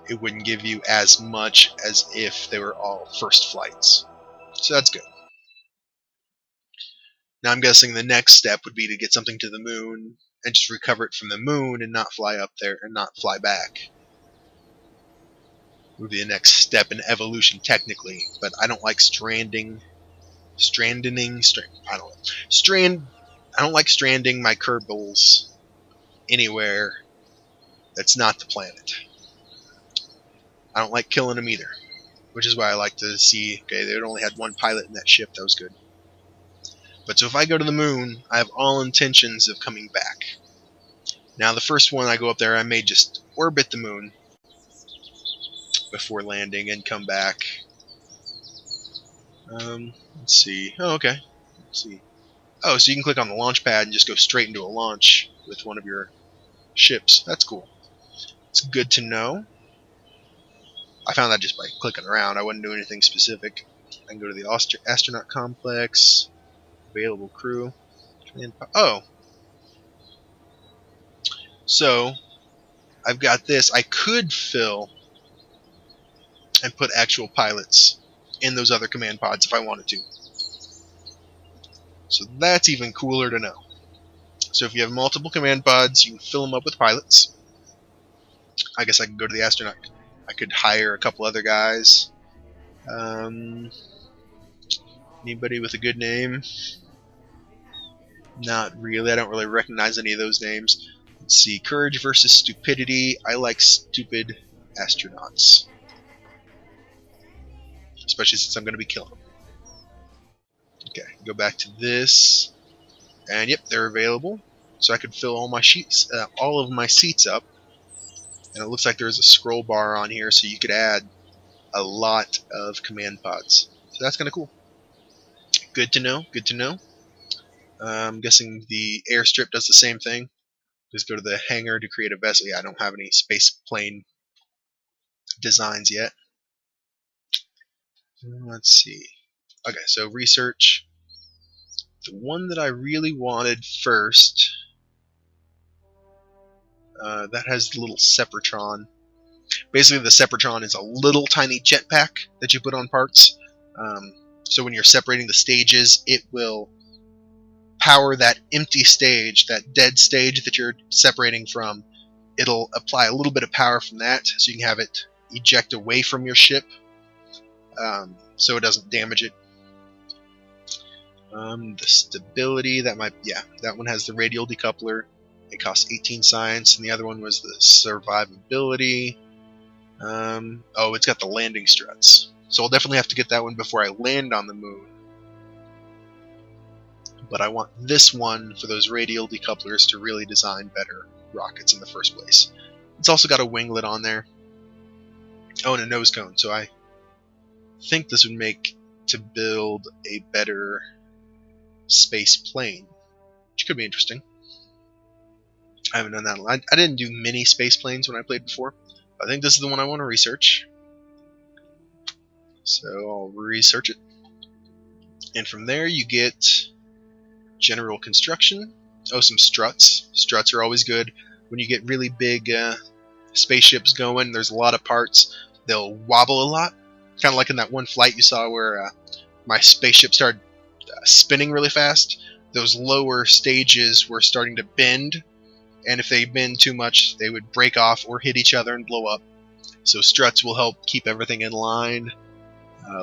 it wouldn't give you as much as if they were all first flights. So that's good. Now I'm guessing the next step would be to get something to the moon and just recover it from the moon and not fly up there and not fly back. Would be the next step in evolution technically, but I don't like I don't like stranding my Kerbals anywhere that's not the planet. I don't like killing them either, which is why I like to see, okay, they only had one pilot in that ship, that was good. But so if I go to the moon, I have all intentions of coming back. Now the first one I go up there, I may just orbit the moon before landing and come back. Let's see. Oh, okay. Let's see. Oh, so you can click on the launch pad and just go straight into a launch with one of your ships. That's cool. It's good to know. I found that just by clicking around. I wouldn't do anything specific. I can go to the astronaut complex, available crew. Oh, so I've got this. I could fill and put actual pilots in those other command pods if I wanted to. So that's even cooler to know. So if you have multiple command pods, you can fill them up with pilots. I guess I could go to the astronaut. I could hire a couple other guys. Anybody with a good name? Not really. I don't really recognize any of those names. Let's see. Courage versus stupidity. I like stupid astronauts. Especially since I'm going to be killing them. Okay, go back to this. And yep, they're available. So I could fill all my sheets, all of my seats up. And it looks like there's a scroll bar on here, so you could add a lot of command pods. So that's kind of cool. Good to know. Good to know. I'm guessing the airstrip does the same thing. Just go to the hangar to create a vessel. Yeah, I don't have any space plane designs yet. Let's see. Okay, so research. The one that I really wanted first, that has the little Sepratron. Basically, the Sepratron is a little tiny jetpack that you put on parts. So when you're separating the stages, it will power that empty stage, that dead stage that you're separating from. It'll apply a little bit of power from that, so you can have it eject away from your ship, so it doesn't damage it. The stability, that one has the radial decoupler. It costs 18 science, and the other one was the survivability. Oh, it's got the landing struts. So I'll definitely have to get that one before I land on the moon. But I want this one for those radial decouplers to really design better rockets in the first place. It's also got a winglet on there. Oh, and a nose cone. So I think this would make to build a better space plane, which could be interesting. I haven't done that. I didn't do many space planes when I played before. I think this is the one I want to research. So I'll research it. And from there you get general construction. Oh, some struts. Struts are always good. When you get really big spaceships going, there's a lot of parts. They'll wobble a lot. Kind of like in that one flight you saw where my spaceship started spinning really fast. Those lower stages were starting to bend. And if they bend too much, they would break off or hit each other and blow up. So struts will help keep everything in line.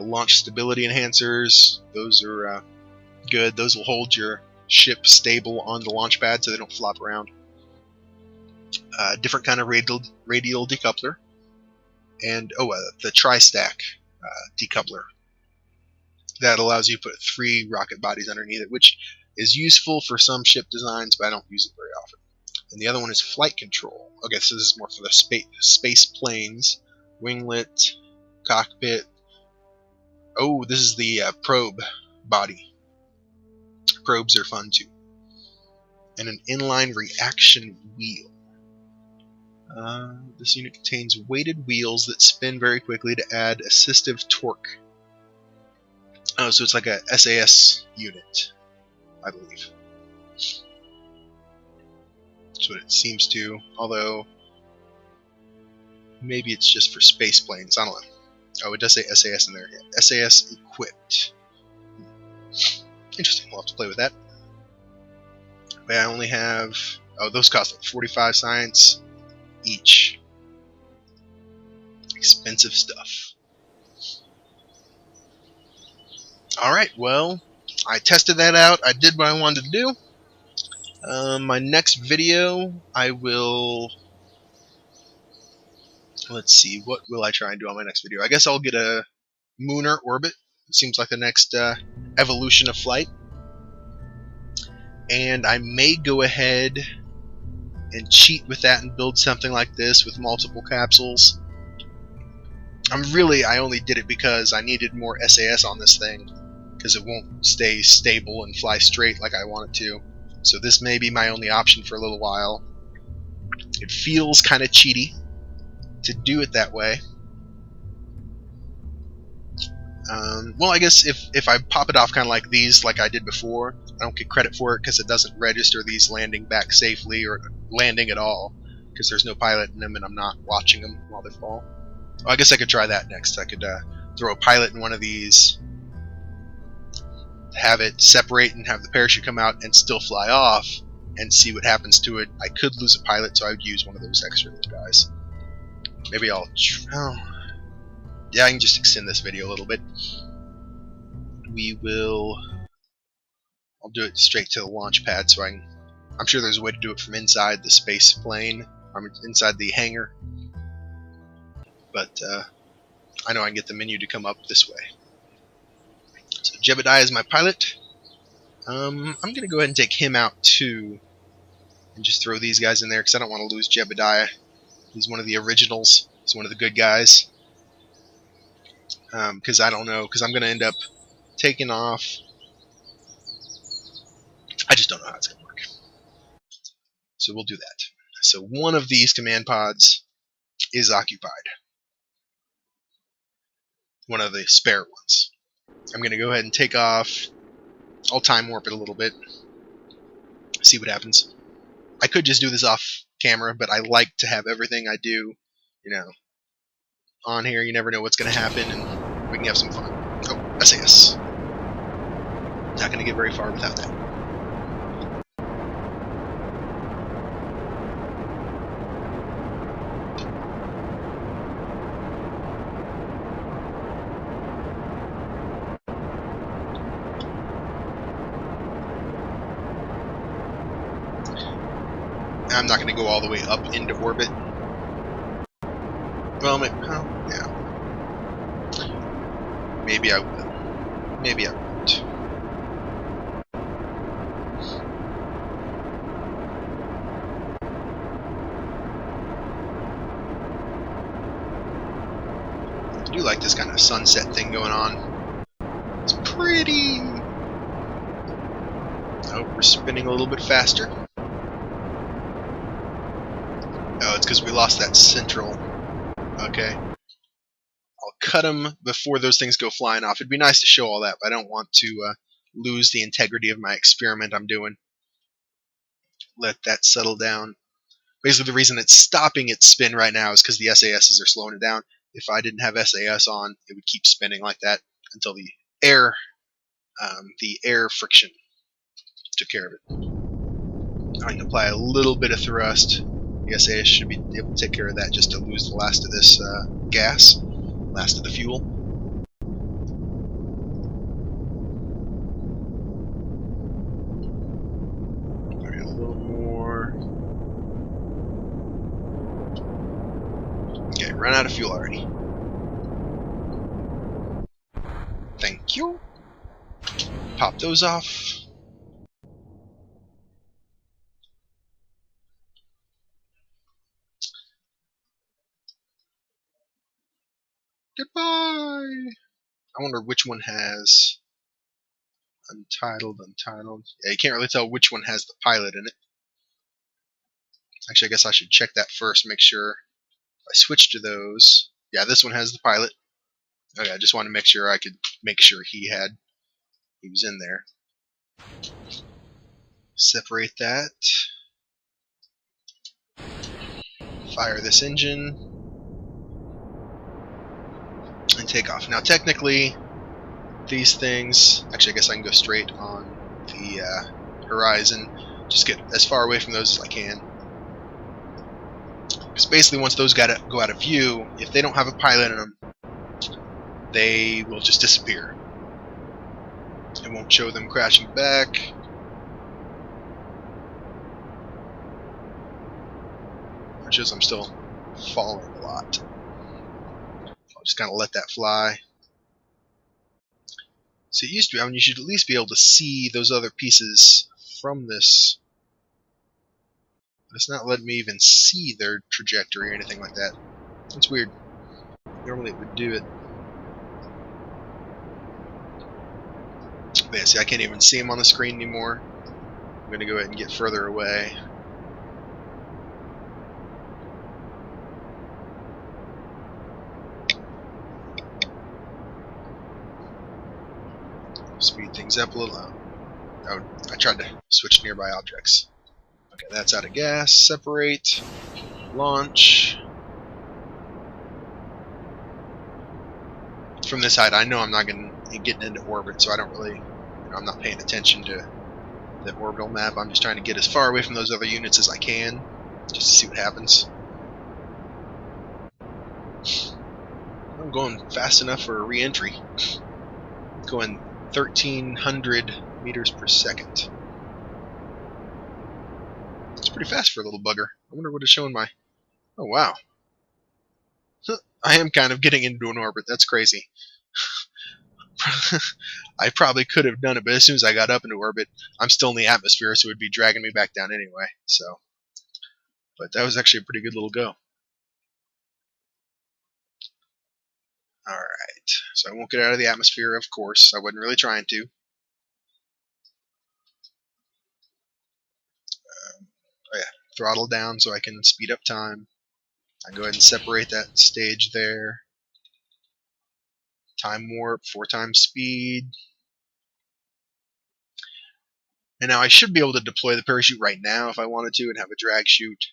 Launch stability enhancers, those are good. Those will hold your ship stable on the launch pad so they don't flop around. Different kind of radial decoupler. And the tri-stack decoupler. That allows you to put 3 rocket bodies underneath it, which is useful for some ship designs, but I don't use it very often. And the other one is flight control. Okay, so this is more for the space planes. Winglet, cockpit. Oh, this is the probe body. Probes are fun too. And an inline reaction wheel. This unit contains weighted wheels that spin very quickly to add assistive torque. Oh, so it's like a SAS unit, I believe. That's what it seems to, although maybe it's just for space planes. I don't know. Oh, it does say SAS in there. Yeah. SAS equipped. Interesting. We'll have to play with that. But I only have... Oh, those cost like 45 science each. Expensive stuff. Alright, well, I tested that out. I did what I wanted to do. My next video, I will... Let's see, what will I try and do on my next video? I guess I'll get a lunar orbit. It seems like the next evolution of flight. And I may go ahead and cheat with that and build something like this with multiple capsules. I only did it because I needed more SAS on this thing, because it won't stay stable and fly straight like I want it to. So this may be my only option for a little while. It feels kind of cheaty to do it that way. Well, I guess if I pop it off kind of like these, like I did before, I don't get credit for it because it doesn't register these landing back safely or landing at all, because there's no pilot in them and I'm not watching them while they fall. Well, I guess I could try that next. I could throw a pilot in one of these, have it separate and have the parachute come out and still fly off, and see what happens to it. I could lose a pilot, so I would use one of those extra little guys. Maybe I'll... yeah, I can just extend this video a little bit. I'll do it straight to the launch pad, so I'm sure there's a way to do it from inside the space plane, or inside the hangar. But I know I can get the menu to come up this way. So Jebediah is my pilot. I'm going to go ahead and take him out too, and just throw these guys in there, because I don't want to lose Jebediah. He's one of the originals. He's one of the good guys. Because I don't know, because I'm going to end up taking off. I just don't know how it's going to work. So we'll do that. So one of these command pods is occupied. One of the spare ones. I'm going to go ahead and take off. I'll time warp it a little bit. See what happens. I could just do this off camera, but I like to have everything I do, on here. You never know what's going to happen, and we can have some fun. Oh, SAS. Not going to get very far without that. I'm not going to go all the way up into orbit. Well, yeah. Maybe I will. Maybe I won't. I do like this kind of sunset thing going on. It's pretty... Oh, we're spinning a little bit faster. Oh, it's because we lost that central. Okay. I'll cut them before those things go flying off. It'd be nice to show all that, but I don't want to lose the integrity of my experiment I'm doing. Let that settle down. Basically, the reason it's stopping its spin right now is because the SASs are slowing it down. If I didn't have SAS on, it would keep spinning like that until the air friction took care of it. I can apply a little bit of thrust. The SAS should be able to take care of that just to lose the last of this gas, last of the fuel. Okay, a little more. Okay, run out of fuel already. Thank you. Pop those off. Goodbye! I wonder which one has untitled. Yeah, you can't really tell which one has the pilot in it. Actually, I guess I should check that first, make sure. If I switch to those, yeah, this one has the pilot. Okay, I just wanted to make sure I could make sure he was in there. Separate that. fire this engine, and take off. Now technically, these things, actually I guess I can go straight on the horizon, just get as far away from those as I can. Because basically once those go out of view, if they don't have a pilot in them, they will just disappear. It won't show them crashing back. It shows I'm still falling a lot. I'll just kind of let that fly. So it used to be, I mean, you should at least be able to see those other pieces from this. But it's not letting me even see their trajectory or anything like that. That's weird. Normally it would do it. But yeah, see, I can't even see them on the screen anymore. I'm going to go ahead and get further away. Speed things up a little. Oh, I tried to switch nearby objects. Okay, that's out of gas. Separate. Launch. From this height, I know I'm not getting into orbit, so I don't really, I'm not paying attention to the orbital map. I'm just trying to get as far away from those other units as I can, just to see what happens. I'm going fast enough for a re-entry. Going 1,300 meters per second. It's pretty fast for a little bugger. I wonder what it's showing my... Oh, wow. I am kind of getting into an orbit. That's crazy. I probably could have done it, but as soon as I got up into orbit, I'm still in the atmosphere, so it would be dragging me back down anyway. So, but that was actually a pretty good little go. Alright, so I won't get out of the atmosphere, of course. I wasn't really trying to. Oh yeah, throttle down so I can speed up time. I go ahead and separate that stage there. Time warp, 4 times speed. And now I should be able to deploy the parachute right now if I wanted to and have a drag chute.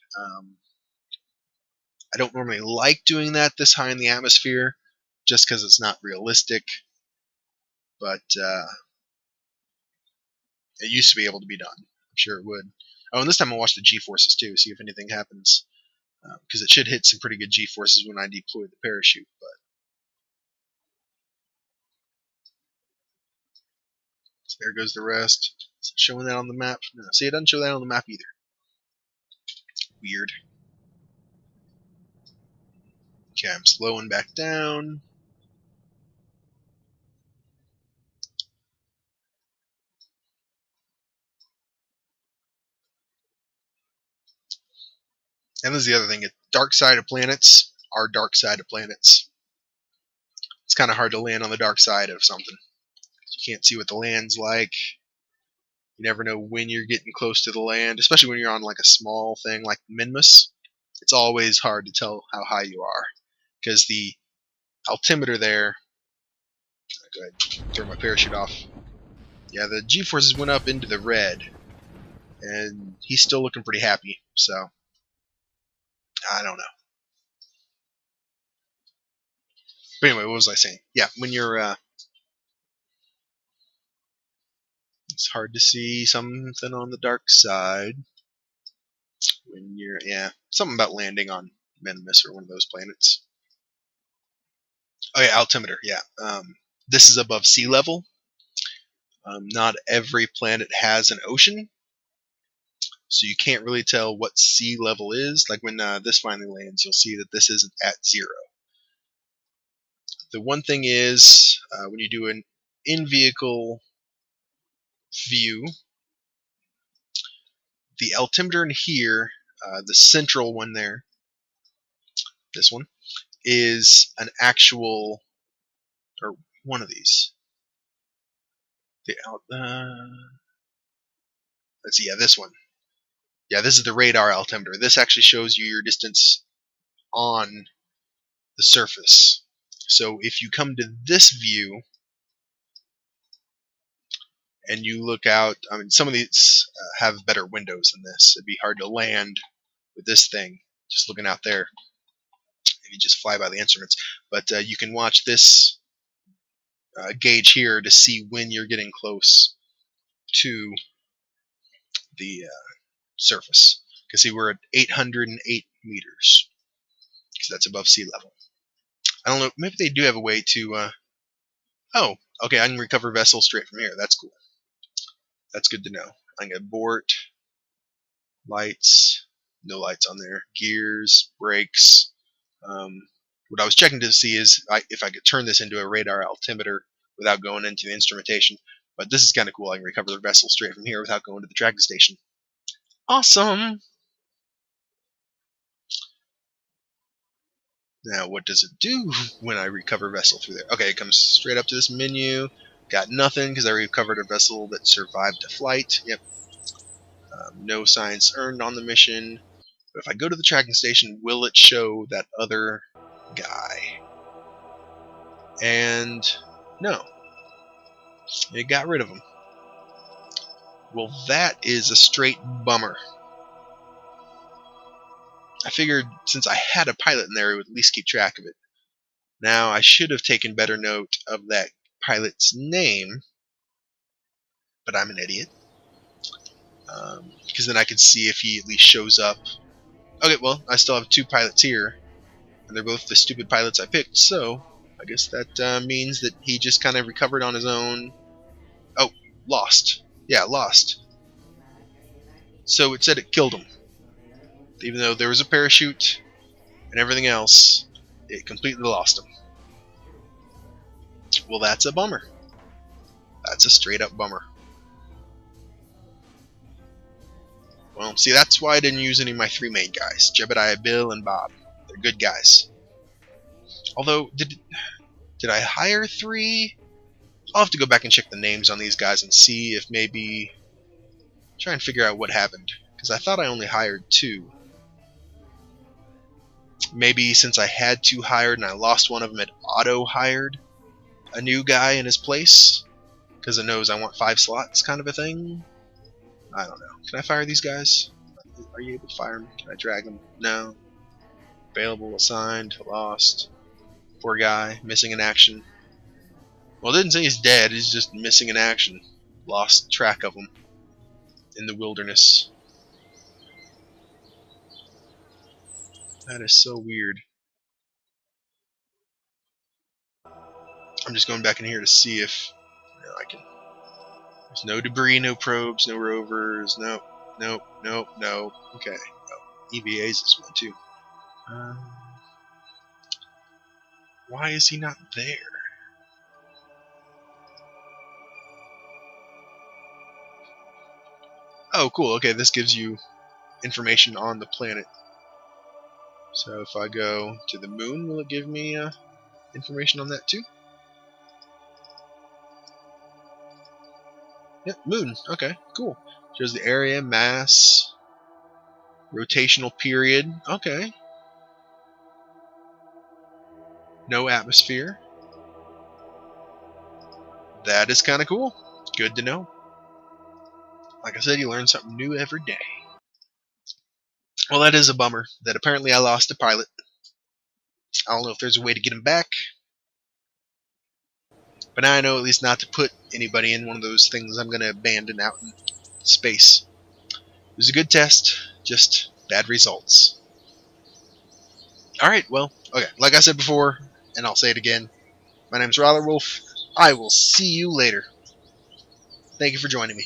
I don't normally like doing that this high in the atmosphere just because it's not realistic, but it used to be able to be done. I'm sure it would. Oh, and this time I'll watch the G-forces too, see if anything happens, because it should hit some pretty good G-forces when I deploy the parachute. But so there goes the rest. Is it showing that on the map? No, see, it doesn't show that on the map either. Weird. Okay, I'm slowing back down. And this is the other thing. Dark side of planets are dark side of planets. It's kind of hard to land on the dark side of something. You can't see what the land's like. You never know when you're getting close to the land, especially when you're on like a small thing like Minmus. It's always hard to tell how high you are because the altimeter there. Go ahead, throw my parachute off. Yeah, the G-forces went up into the red, and he's still looking pretty happy. So I don't know. But anyway, what was I saying? Yeah, when you're it's hard to see something on the dark side when you're, yeah, something about landing on Minimus or one of those planets. Oh yeah, altimeter, yeah. This is above sea level. Not every planet has an ocean, so you can't really tell what sea level is. Like when this finally lands, you'll see that this isn't at 0. The one thing is, when you do an in-vehicle view, the altimeter in here, the central one there, this one, is an actual, or one of these. Let's see, yeah, this one. Yeah, this is the radar altimeter. This actually shows you your distance on the surface. So if you come to this view and you look out, I mean, some of these have better windows than this. It'd be hard to land with this thing just looking out there if you just fly by the instruments. But you can watch this gauge here to see when you're getting close to the surface. You can see we're at 808 meters because that's above sea level. I don't know, maybe they do have a way to oh, okay, I can recover vessels straight from here. That's cool. That's good to know. I can abort, lights, no lights on there, gears, brakes. What I was checking to see is if I could turn this into a radar altimeter without going into the instrumentation. But this is kind of cool. I can recover the vessel straight from here without going to the tracking station. Awesome! Now, what does it do when I recover vessel through there? Okay, it comes straight up to this menu. Got nothing because I recovered a vessel that survived a flight. Yep. No science earned on the mission. But if I go to the tracking station, will it show that other guy? And no. It got rid of him. Well, that is a straight bummer. I figured since I had a pilot in there, it would at least keep track of it. Now, I should have taken better note of that pilot's name, but I'm an idiot. Because then I could see if he at least shows up. Okay, well, I still have 2 pilots here, and they're both the stupid pilots I picked, so I guess that means that he just kind of recovered on his own. Oh, lost. Yeah, lost. So it said it killed him. Even though there was a parachute and everything else, it completely lost him. Well, that's a bummer. That's a straight up bummer. Well, see, that's why I didn't use any of my 3 main guys. Jebediah, Bill, and Bob. They're good guys. Although, did I hire 3? I'll have to go back and check the names on these guys and see if maybe... try and figure out what happened. Because I thought I only hired 2. Maybe since I had 2 hired and I lost one of them, it auto-hired a new guy in his place. Because it knows I want 5 slots kind of a thing. I don't know. Can I fire these guys? Are you able to fire them? Can I drag them? No. Available, assigned, lost. Poor guy, missing in action. Well, it didn't say he's dead, he's just missing in action. Lost track of him in the wilderness. That is so weird. I'm just going back in here to see if I can... There's no debris, no probes, no rovers, nope. Okay. Oh, EVA's this one too. Why is he not there? Oh, cool. Okay, this gives you information on the planet. So if I go to the moon, will it give me information on that too? Yep, moon. Okay, cool. Shows the area, mass, rotational period. Okay. No atmosphere. That is kind of cool. Good to know. Like I said, you learn something new every day. Well, that is a bummer that apparently I lost a pilot. I don't know if there's a way to get him back. But now I know at least not to put anybody in one of those things I'm going to abandon out in space. It was a good test, just bad results. Alright, well, okay, like I said before, and I'll say it again, my name's RalorWolf. I will see you later. Thank you for joining me.